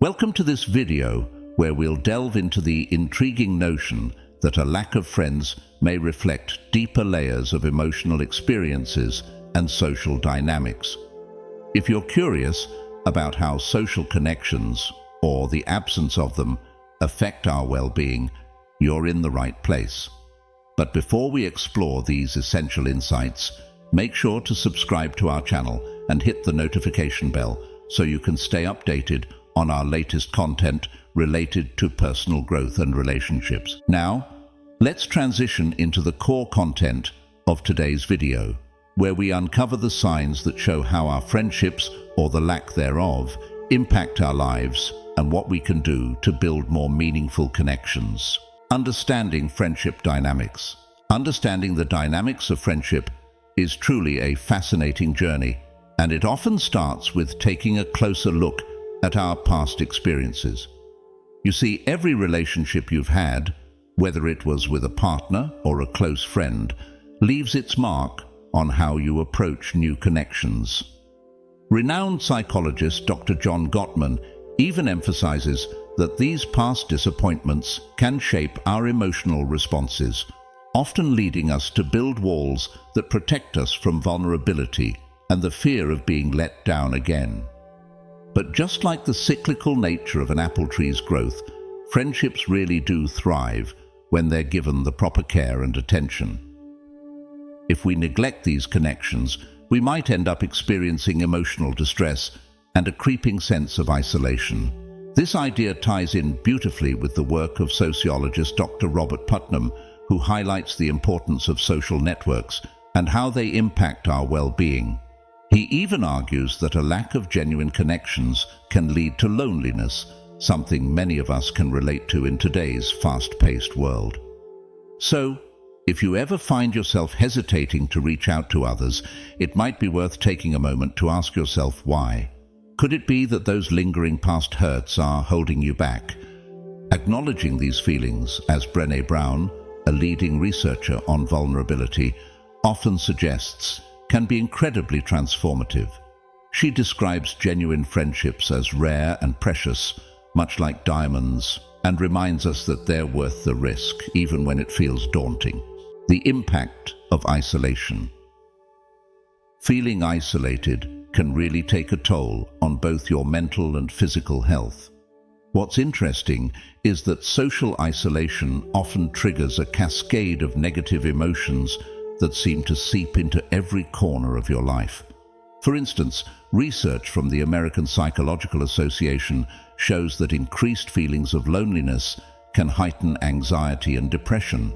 Welcome to this video where we'll delve into the intriguing notion that a lack of friends may reflect deeper layers of emotional experiences and social dynamics. If you're curious about how social connections, or the absence of them, affect our well-being, you're in the right place. But before we explore these essential insights, make sure to subscribe to our channel and hit the notification bell so you can stay updated on our latest content related to personal growth and relationships. Now, let's transition into the core content of today's video, where we uncover the signs that show how our friendships, or the lack thereof, impact our lives and what we can do to build more meaningful connections. Understanding friendship dynamics. Understanding the dynamics of friendship is truly a fascinating journey, and it often starts with taking a closer look at our past experiences. You see, every relationship you've had, whether it was with a partner or a close friend, leaves its mark on how you approach new connections. Renowned psychologist Dr. John Gottman even emphasizes that these past disappointments can shape our emotional responses, often leading us to build walls that protect us from vulnerability and the fear of being let down again. But just like the cyclical nature of an apple tree's growth, friendships really do thrive when they're given the proper care and attention. If we neglect these connections, we might end up experiencing emotional distress and a creeping sense of isolation. This idea ties in beautifully with the work of sociologist Dr. Robert Putnam, who highlights the importance of social networks and how they impact our well-being. He even argues that a lack of genuine connections can lead to loneliness, something many of us can relate to in today's fast-paced world. So, if you ever find yourself hesitating to reach out to others, it might be worth taking a moment to ask yourself why. Could it be that those lingering past hurts are holding you back? Acknowledging these feelings, as Brené Brown, a leading researcher on vulnerability, often suggests, can be incredibly transformative. She describes genuine friendships as rare and precious, much like diamonds, and reminds us that they're worth the risk, even when it feels daunting. The impact of isolation. Feeling isolated can really take a toll on both your mental and physical health. What's interesting is that social isolation often triggers a cascade of negative emotions that seem to seep into every corner of your life. For instance, research from the American Psychological Association shows that increased feelings of loneliness can heighten anxiety and depression.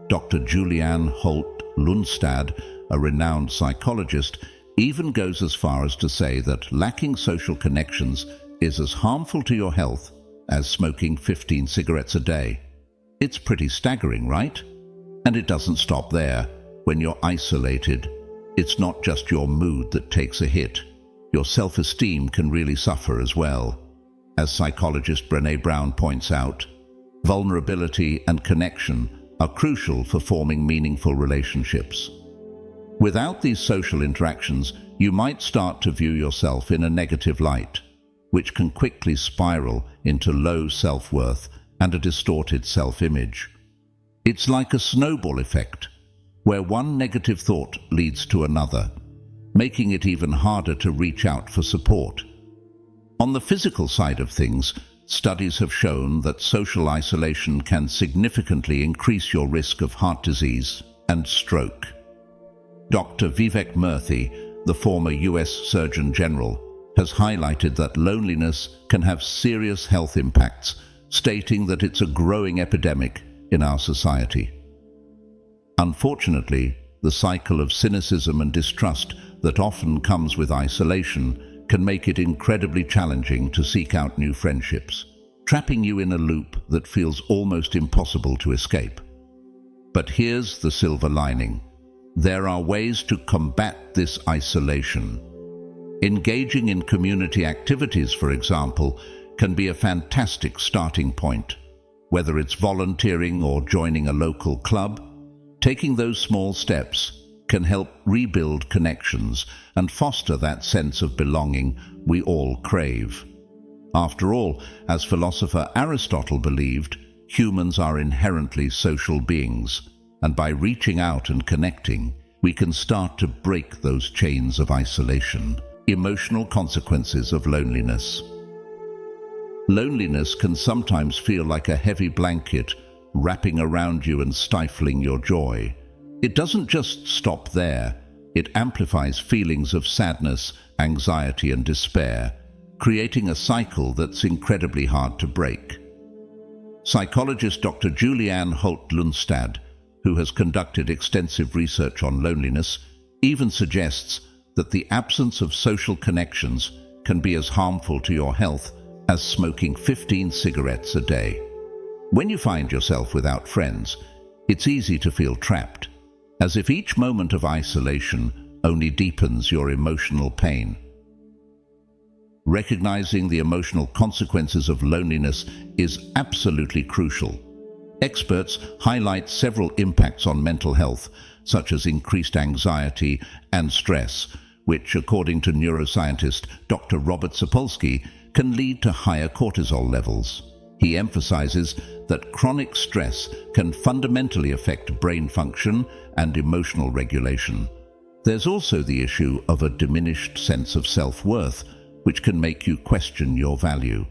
Dr. Julianne Holt-Lundstad, a renowned psychologist, even goes as far as to say that lacking social connections is as harmful to your health as smoking 15 cigarettes a day. It's pretty staggering, right? And it doesn't stop there. When you're isolated, it's not just your mood that takes a hit. Your self-esteem can really suffer as well. As psychologist Brené Brown points out, vulnerability and connection are crucial for forming meaningful relationships. Without these social interactions, you might start to view yourself in a negative light, which can quickly spiral into low self-worth and a distorted self-image. It's like a snowball effect, where one negative thought leads to another, making it even harder to reach out for support. On the physical side of things, studies have shown that social isolation can significantly increase your risk of heart disease and stroke. Dr. Vivek Murthy, the former US Surgeon General, has highlighted that loneliness can have serious health impacts, stating that it's a growing epidemic in our society. Unfortunately, the cycle of cynicism and distrust that often comes with isolation can make it incredibly challenging to seek out new friendships, trapping you in a loop that feels almost impossible to escape. But here's the silver lining. There are ways to combat this isolation. Engaging in community activities, for example, can be a fantastic starting point. Whether it's volunteering or joining a local club, taking those small steps can help rebuild connections and foster that sense of belonging we all crave. After all, as philosopher Aristotle believed, humans are inherently social beings, and by reaching out and connecting, we can start to break those chains of isolation. Emotional consequences of loneliness. Loneliness can sometimes feel like a heavy blanket wrapping around you and stifling your joy. It doesn't just stop there. It amplifies feelings of sadness, anxiety, and despair, creating a cycle that's incredibly hard to break. Psychologist Dr. Julianne Holt-Lundstad, who has conducted extensive research on loneliness, even suggests that the absence of social connections can be as harmful to your health as smoking 15 cigarettes a day. When you find yourself without friends, it's easy to feel trapped, as if each moment of isolation only deepens your emotional pain. Recognizing the emotional consequences of loneliness is absolutely crucial. Experts highlight several impacts on mental health, such as increased anxiety and stress, which, according to neuroscientist Dr. Robert Sapolsky, can lead to higher cortisol levels. He emphasizes that chronic stress can fundamentally affect brain function and emotional regulation. There's also the issue of a diminished sense of self-worth, which can make you question your value.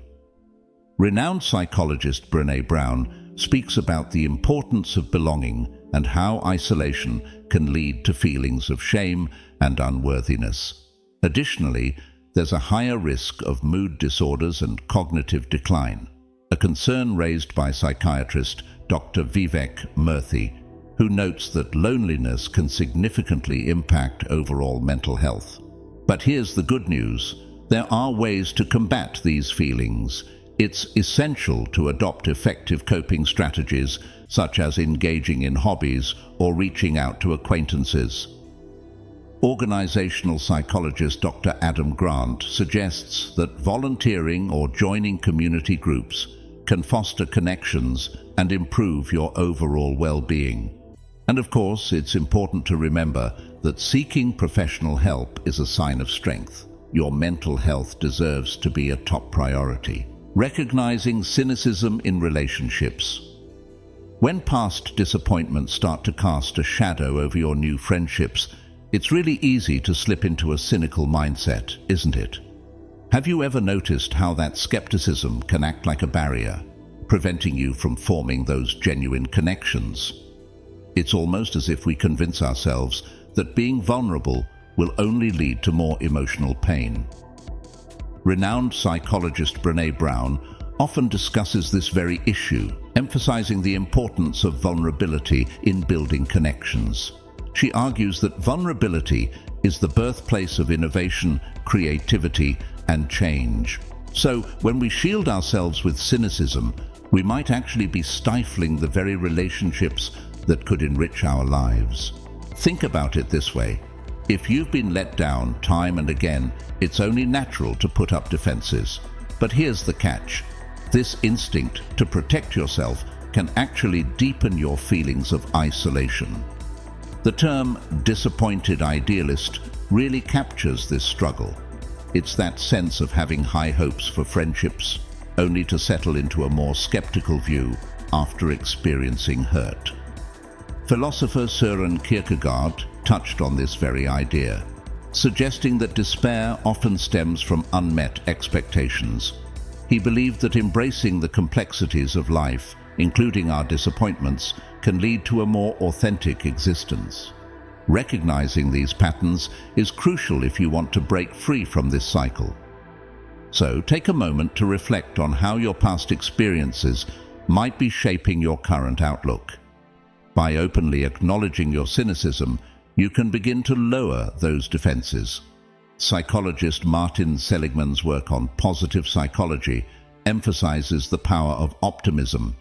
Renowned psychologist Brené Brown speaks about the importance of belonging and how isolation can lead to feelings of shame and unworthiness. Additionally, there's a higher risk of mood disorders and cognitive decline, a concern raised by psychiatrist Dr. Vivek Murthy, who notes that loneliness can significantly impact overall mental health. But here's the good news. There are ways to combat these feelings. It's essential to adopt effective coping strategies, such as engaging in hobbies or reaching out to acquaintances. Organizational psychologist Dr. Adam Grant suggests that volunteering or joining community groups can foster connections and improve your overall well-being. And of course, it's important to remember that seeking professional help is a sign of strength. Your mental health deserves to be a top priority. Recognizing cynicism in relationships. When past disappointments start to cast a shadow over your new friendships, it's really easy to slip into a cynical mindset, isn't it? Have you ever noticed how that skepticism can act like a barrier, preventing you from forming those genuine connections? It's almost as if we convince ourselves that being vulnerable will only lead to more emotional pain. Renowned psychologist Brené Brown often discusses this very issue, emphasizing the importance of vulnerability in building connections. She argues that vulnerability is the birthplace of innovation, creativity, and change. So, when we shield ourselves with cynicism, we might actually be stifling the very relationships that could enrich our lives. Think about it this way. If you've been let down time and again, it's only natural to put up defenses. But here's the catch. This instinct to protect yourself can actually deepen your feelings of isolation. The term disappointed idealist really captures this struggle. It's that sense of having high hopes for friendships, only to settle into a more skeptical view after experiencing hurt. Philosopher Søren Kierkegaard touched on this very idea, suggesting that despair often stems from unmet expectations. He believed that embracing the complexities of life, including our disappointments, can lead to a more authentic existence. Recognizing these patterns is crucial if you want to break free from this cycle. So, take a moment to reflect on how your past experiences might be shaping your current outlook. By openly acknowledging your cynicism, you can begin to lower those defenses. Psychologist Martin Seligman's work on positive psychology emphasizes the power of optimism.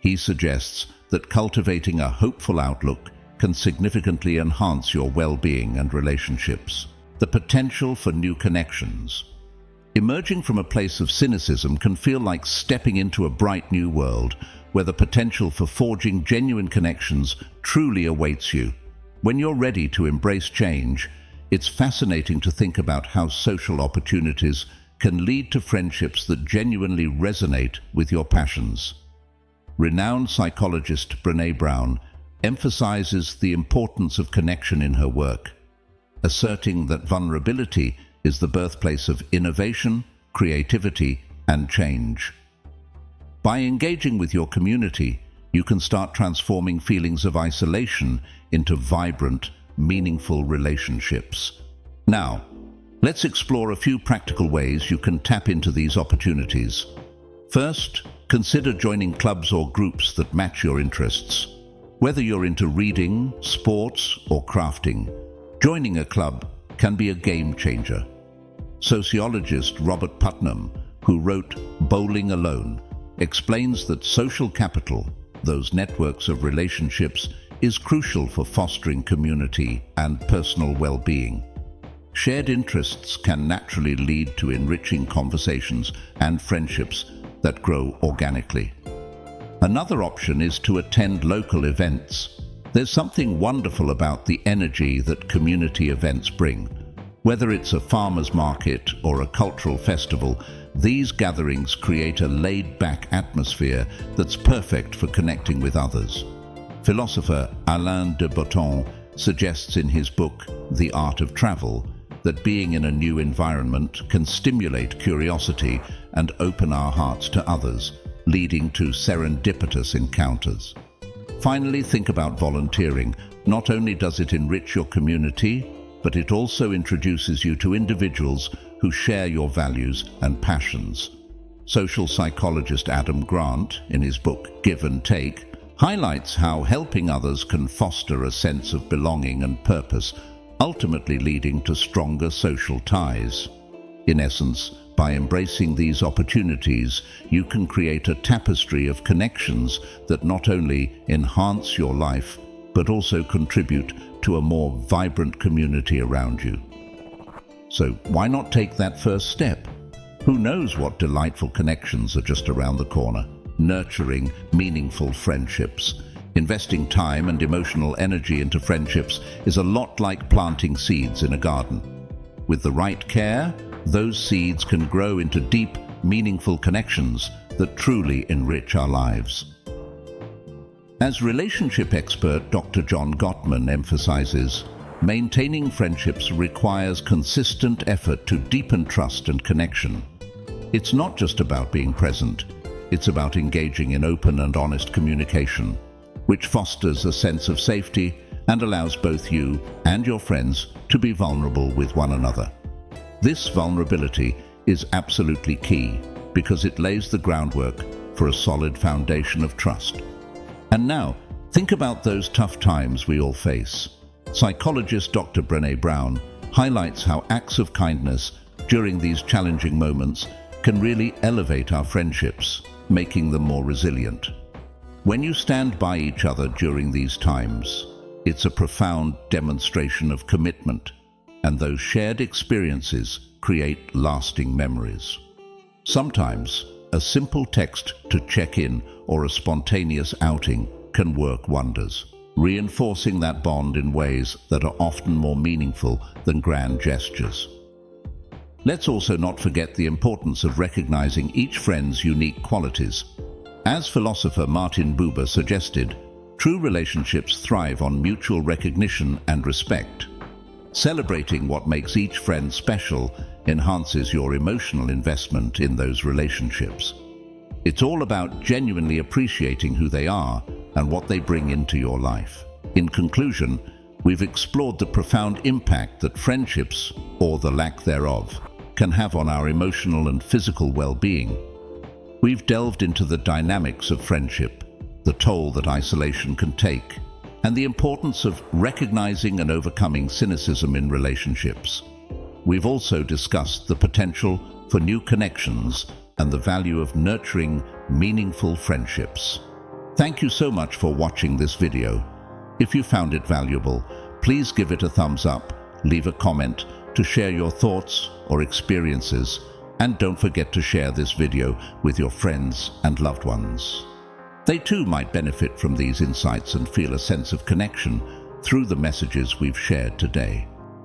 He suggests that cultivating a hopeful outlook can significantly enhance your well-being and relationships. The potential for new connections. Emerging from a place of cynicism can feel like stepping into a bright new world where the potential for forging genuine connections truly awaits you. When you're ready to embrace change, it's fascinating to think about how social opportunities can lead to friendships that genuinely resonate with your passions. Renowned psychologist Brené Brown emphasizes the importance of connection in her work, asserting that vulnerability is the birthplace of innovation, creativity, and change. By engaging with your community, you can start transforming feelings of isolation into vibrant, meaningful relationships. Now, let's explore a few practical ways you can tap into these opportunities. First, consider joining clubs or groups that match your interests. Whether you're into reading, sports, or crafting, joining a club can be a game changer. Sociologist Robert Putnam, who wrote Bowling Alone, explains that social capital, those networks of relationships, is crucial for fostering community and personal well-being. Shared interests can naturally lead to enriching conversations and friendships that grow organically. Another option is to attend local events. There's something wonderful about the energy that community events bring. Whether it's a farmer's market or a cultural festival, these gatherings create a laid-back atmosphere that's perfect for connecting with others. Philosopher Alain de Botton suggests in his book, The Art of Travel, that being in a new environment can stimulate curiosity and open our hearts to others, leading to serendipitous encounters. Finally, think about volunteering. Not only does it enrich your community, but it also introduces you to individuals who share your values and passions. Social psychologist Adam Grant, in his book Give and Take, highlights how helping others can foster a sense of belonging and purpose, ultimately leading to stronger social ties. In essence, by embracing these opportunities, you can create a tapestry of connections that not only enhance your life, but also contribute to a more vibrant community around you. So why not take that first step? Who knows what delightful connections are just around the corner? Nurturing meaningful friendships. Investing time and emotional energy into friendships is a lot like planting seeds in a garden. With the right care, those seeds can grow into deep, meaningful connections that truly enrich our lives. As relationship expert Dr. John Gottman emphasizes, maintaining friendships requires consistent effort to deepen trust and connection. It's not just about being present, it's about engaging in open and honest communication, which fosters a sense of safety and allows both you and your friends to be vulnerable with one another. This vulnerability is absolutely key because it lays the groundwork for a solid foundation of trust. And now, think about those tough times we all face. Psychologist Dr. Brené Brown highlights how acts of kindness during these challenging moments can really elevate our friendships, making them more resilient. When you stand by each other during these times, it's a profound demonstration of commitment, and those shared experiences create lasting memories. Sometimes, a simple text to check in or a spontaneous outing can work wonders, reinforcing that bond in ways that are often more meaningful than grand gestures. Let's also not forget the importance of recognizing each friend's unique qualities. As philosopher Martin Buber suggested, true relationships thrive on mutual recognition and respect. Celebrating what makes each friend special enhances your emotional investment in those relationships. It's all about genuinely appreciating who they are and what they bring into your life. In conclusion, we've explored the profound impact that friendships, or the lack thereof, can have on our emotional and physical well-being. We've delved into the dynamics of friendship, the toll that isolation can take, and the importance of recognizing and overcoming cynicism in relationships. We've also discussed the potential for new connections and the value of nurturing meaningful friendships. Thank you so much for watching this video. If you found it valuable, please give it a thumbs up, leave a comment to share your thoughts or experiences, and don't forget to share this video with your friends and loved ones. They too might benefit from these insights and feel a sense of connection through the messages we've shared today.